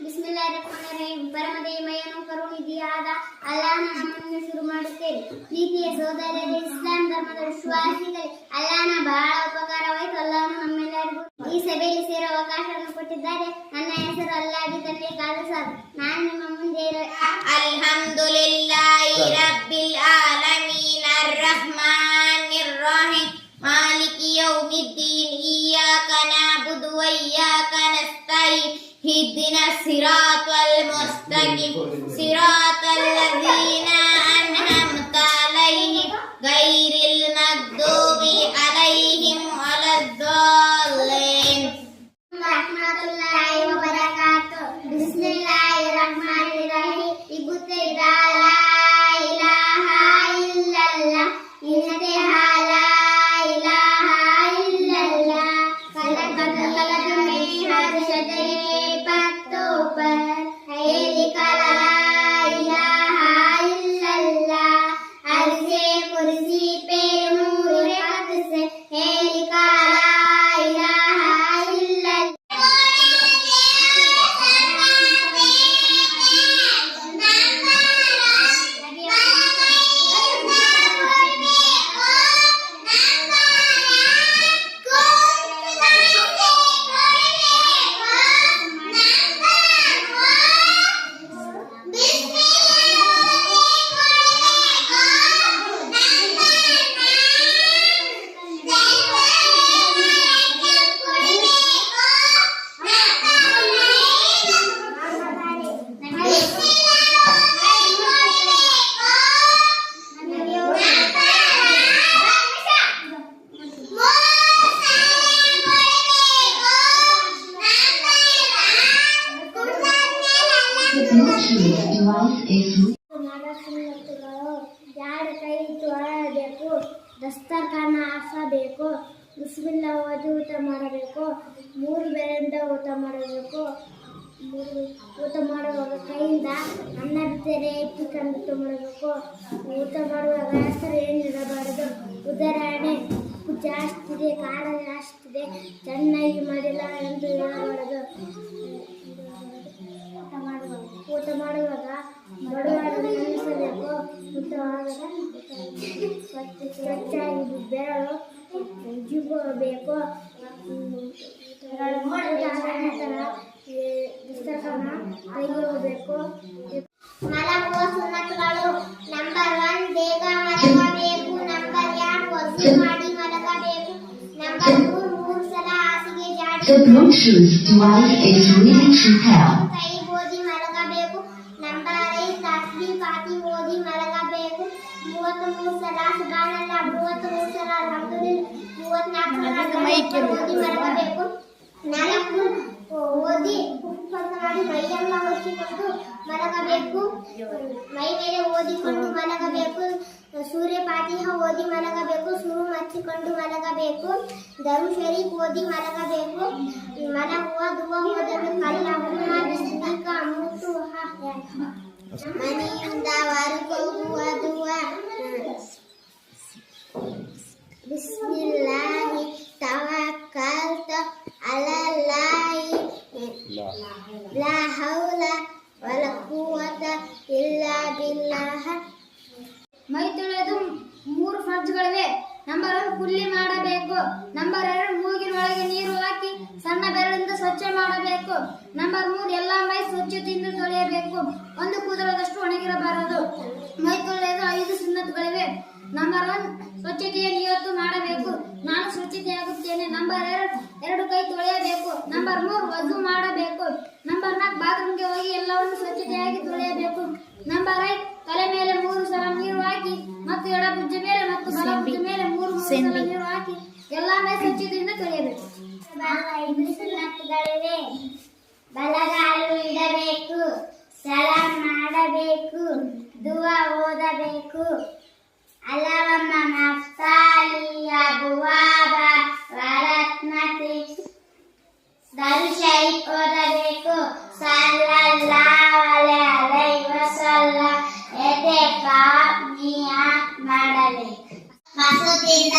ಬಿಸ್ಮಿಲ್ಲಾಹಿರ್ರಹ್ಮಾನಿರ್ರಹೀಂ. ಪರಮದಯಮಯನು ಕರುಣಿಧಿಯಾದ ಅಲ್ಲಾಹನ ನಾಮವನ್ನು ಶುರು ಮಾಡುತ್ತೇನೆ. ಪ್ರೀತಿಯ ಸೋದರರೇ, ಇಸ್ಲಾಂ ಧರ್ಮದ ವಿಶ್ವಾಸಿಗಳೇ, ಅಲ್ಲಾಹನ ಬಹಳ ಉಪಕಾರವಾಯಿತು. ಅಲ್ಲಾಹನು ನಮ್ಮೆಲ್ಲರಿಗೂ ಈ ಸಭೆಯಲ್ಲಿ ಸೇರೋ ಅವಕಾಶವನ್ನು ಕೊಟ್ಟಿದ್ದಾರೆ. ನನ್ನ ಹೆಸರು ಅಲ್ಲಾಹಿ ತಂದೆ ಕಾದು ಸಾಕು. ನಾನು ನಿಮ್ಮ ಮುಂದೆ ಅಲ್ಹಮ್ದುಲಿಲ್ಲಾಹಿ ರಬ್ಬಿಲ್ ಆಲಮೀನ್ ಅರ್ರಹ್ಮಾನಿರ್ ರಹೀಮ್ ಮಾಲಿಕಿ ಯೌಮಿದ್ದೀನ್ ಇಯ್ಯಾಕ ನಅಬುದು ವ ಇಯ್ಯಾಕ ನಸ್ತഈನ್ ಇಹ್ದಿನ ಸಿರಾತಲ್ ಮುಸ್ತಕೀಮ್ ಸಿರಾತಲ್ ಲಝೀನ ಅನ್ಅಮ್ತ ಅಲೈಹಿಂ ಗೈರಿಲ್ ಮಗ್ದೂಬಿ ಅಲೈಹಿಂ ವಲದ್ದಾಲ್ಲೀನ್. ರಹ್ಮತುಲ್ಲಾಹಿ ವ ಬರಕಾತುಹು. ಬಿಸ್ಮಿಲ್ಲಾಹಿರ್ರಹ್ಮಾನಿರ್ರಹೀಂ. ಇಬ್ತಿದಾ ಲಾ ಇಲಾಹಾ ಇಲ್ಲಲ್ಲಾಹ್ ಇಂತಹಾ ಲಾ ಇಲಾಹಾ ಇಲ್ಲಲ್ಲಾಹ್ ಖಲಕಲ್ में हर शजरे पत्तों पर है लिखा ला इलाहा इल्लल्लाह. अर्ज़े कुर्सी पे नूर हक से है लिखा ला इलाहा इल्लल्लाह. ಎರಡು ಕೈ ತೊಳೆಯಬೇಕು, ದಸ್ತರ್ಖಾನ ಹಾಸಬೇಕು, ಬಿಸ್ಮಿಲ್ಲಾ ಓದಿ ಊಟ ಮಾಡಬೇಕು, 3 ಬೆರೆಯಿಂದ ಊಟ ಮಾಡಬೇಕು. ಊಟ ಮಾಡುವಾಗ ಕೈಯಿಂದ ಅನ್ನ ಬಿತ್ತರೆ ಎತ್ತಿಕೊಂಡು ಊಟ ಮಾಡಬೇಕು. ಊಟ ಮಾಡುವಾಗ ಹೆಸರು ಏನಿರಬಾರದು. ಉದಾಹರಣೆ, ಉಪ್ಪು ಜಾಸ್ತಿದೆ, ಖಾರ ಜಾಸ್ತಿದೆ, ಚೆನ್ನಾಗಿ ಮಾಡಿಲ್ಲ ಎಂದು ಹೇಳಬಾರದು. ಊಟ ಮಾಡುವಾಗ ಬಡವಾಡನ್ನು ನಿಲ್ಲಿಸಬೇಕು. ಸ್ವಚ್ಛಾಗಿ ಬೆರಳು ಉಜ್ಜಿಕೊಳ್ಳಬೇಕು. ನಂತರ ದಸ್ತರ್ಖಾನ ತೆಗೆಯಬೇಕು. ಮಲಗುವ ಸುನ್ನತುಗಳು. ನಂಬರ್ 1 ಬೇಗ ಮಲಗಬೇಕು. ನಂಬರ್ 2 ವಜು ಮಾಡಿ ಮಲಗಬೇಕು. ನಂಬರ್ 3 ಸಲ ಹಾಸಿಗೆ ಜಾಡಿ ಕೈ ಓದಿ ಮಲಗಬೇಕು. ನಂಬರ್ 5 ತಸ್ಬೀಹ್ ಫಾತಿಹ ಓದಿ ಮಲಗಬೇಕು. 33 ಸಲ ಸುಬ್ಹಾನಲ್ಲಾಹ್, 33 ಸಲ ಅಲ್ಹಮ್ದುಲಿಲ್ಲಾಹ್, 34 ಸಲ ಓದಿ ಮಲಗಬೇಕು. 4 ಓದಿ ಉಪವಾಸ ಮಾಡಿ ಮೈಯೆಲ್ಲ ಒರೆಸಿಕೊಂಡು ಮಲಗಬೇಕು. ಮೈ ಮೇಲೆ ಓದಿಕೊಂಡು ಮಲಗಬೇಕು. ಸೂರ್ಯ ಫಾತಿಹ ಓದಿ ಮಲಗಬೇಕು. ಸುರು ಮಚ್ಚಿಕೊಂಡು ಮಲಗಬೇಕು. ದರು ಶರೀಫ್ ಓದಿ ಮಲಗಬೇಕು. ಮಲಗುವ ದುವಾ ಓದಬೇಕು. ಅಲ್ಲಾಹುಮ್ಮ ಬಿಸ್ಮಿಕ ಅಮೂತು ಮನೆಯಿಂದ ಹೊರಗೋಗುವ ದುವಾ. ಬಿಸ್ಮಿಲ್ಲಾಹಿ ತವಕ್ಕಲ್ತು ಅಲಲ್ಲಾಹಿ ಲಾ ಹೌಲ ವಲಾ ಕುವ್ವತ ಇಲ್ಲಾ ಬಿಲ್ಲಾಹ್. ಮೈ ತೊಳೆದು 3 ಫರ್ಜ್ಗಳಿವೆ. ನಂಬರ್ 1 ಕುಲ್ಲಿ ಮಾಡಬೇಕು. ನಂಬರ್ 2 ಮೂಗಿನೊಳಗೆ ನೀರು ಹಾಕಿ ಸಣ್ಣ ಬೆರಳಿಂದ ಸ್ವಚ್ಛ ಮಾಡಬೇಕು. ನಂಬರ್ 3 ಎಲ್ಲ ಮೈ ಸ್ವಚ್ಛತೆಯಿಂದ ತೊಳೆಯಬೇಕು. 1 ಕೂದಲದಷ್ಟು ಒಣಗಿರಬಾರದು. ಮೈ ತೊಳೆದು 5 ಸುನ್ನತುಗಳಿವೆ. ನಂಬರ್ 1 ಸ್ವಚ್ಛತೆಯ ನಿಯತ್ತು ಮಾಡಬೇಕು. ನಾನು ಸ್ವಚ್ಛತೆಯಾಗುತ್ತೇನೆ. ನಂಬರ್ 2 ಕೈ ತೊಳೆಯಬೇಕು. ನಂಬರ್ 3 ವಜು ಮಾಡಬೇಕು. ನಂಬರ್ 4 ಬಾತ್ರೂಮ್ಗೆ ಹೋಗಿ ಎಲ್ಲವನ್ನು ಸ್ವಚ್ಛತೆಯಾಗಿ ತೊಳೆಯಬೇಕು. ನಂಬರ್ 5 ತಲೆ ಮೇಲೆ 3 ಸಲ ನೀರು ಹಾಕಿ ಮತ್ತು ಎಡ ಭುಜ ಮೇಲೆ ಮತ್ತು ಬಲ ಭುಜ ಮೇಲೆ 3 ಸಲ ನೀರು ಹಾಕಿ ಎಲ್ಲ ಮೈ ಸ್ವಚ್ಛತೆಯಿಂದ ತೊಳೆಯಬೇಕು. 5 ಸುನ್ನತುಗಳಿವೆ. ಬಲಗಾಲು ಇಡಬೇಕು, ಸಲಾಮ್ ಮಾಡಬೇಕು, ದುವಾ ಓದಬೇಕು. ಅಲ್ಲವಮ್ಮ ಮಫ್ತಾಲಿ ಅಬುವಾಬ ವರತ್ನತಿ ದರು ಶರೀಫ್ ಓದಬೇಕು. ಸಲ್ಲಲ್ಲಾಹು ಅಲೈಹಿ ವಸಲ್ಲಂ ಎದೆ ಕಾಫ್ ನಿಯಾತ್ ಮಾಡಬೇಕು. ಮಸೂದಿಯಿಂದ